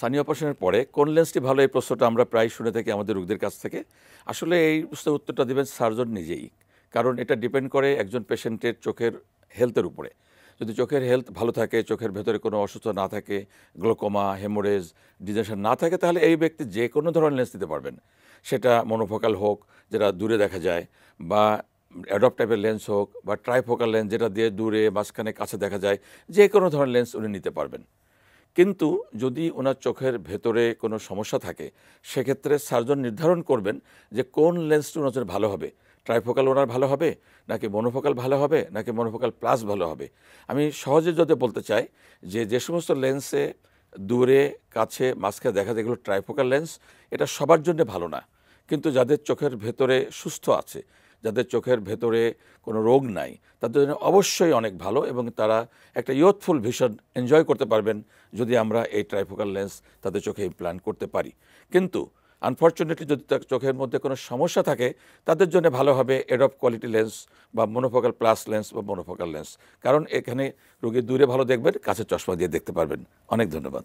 সানি অপারেশনের পরে কোন লেন্সটি ভালো, এই প্রশ্নটা আমরা প্রায় শুনে থাকি আমাদের রোগীদের কাছ থেকে। আসলে এই প্রশ্নের উত্তরটা দেবেন সার্জন নিজেই, কারণ এটা ডিপেন্ড করে একজন পেশেন্টের চোখের হেলথের উপরে। যদি চোখের হেলথ ভালো থাকে, চোখের ভেতরে কোনো অসুস্থতা না থাকে, গ্লোকোমা, হেমোরেজ, ডিজেশন না থাকে, তাহলে এই ব্যক্তি যে কোনো ধরনের লেন্স দিতে পারবেন। সেটা মনোফোকাল হোক, যেটা দূরে দেখা যায়, বা অ্যাডপ্ট টাইপের লেন্স হোক, বা ট্রাইফোকাল লেন্স যেটা দিয়ে দূরে মাঝখানে কাছে দেখা যায়, যে কোনো ধরনের লেন্স উনি নিতে পারবেন। কিন্তু যদি ওনার চোখের ভেতরে কোনো সমস্যা থাকে, সেক্ষেত্রে সার্জন নির্ধারণ করবেন যে কোন লেন্সটি ওনার জন্য ভালো হবে। ট্রাইফোকাল ওনার ভালো হবে, নাকি মনোফোকাল ভালো হবে, নাকি মনোফোকাল প্লাস ভালো হবে। আমি সহজে যদি বলতে চাই যে সমস্ত লেন্সে দূরে কাছে মাঝখানে দেখা যায় এগুলো ট্রাইফোকাল লেন্স, এটা সবার জন্য ভালো না। কিন্তু যাদের চোখের ভেতরে সুস্থ আছে, যাদের চোখের ভেতরে কোনো রোগ নাই, তাদের জন্য অবশ্যই অনেক ভালো, এবং তারা একটা ইয়থফুল ভিশন এনজয় করতে পারবেন যদি আমরা এই ট্রাইফোকাল লেন্স তাদের চোখে ইমপ্ল্যান্ট করতে পারি। কিন্তু আনফর্চুনেটলি যদি তার চোখের মধ্যে কোনো সমস্যা থাকে, তাদের জন্য ভালো হবে এডপ্ট কোয়ালিটি লেন্স বা মনোফোকাল প্লাস লেন্স বা মনোফোকাল লেন্স, কারণ এখানে রোগী দূরে ভালো দেখবেন, কাছে চশমা দিয়ে দেখতে পারবেন। অনেক ধন্যবাদ।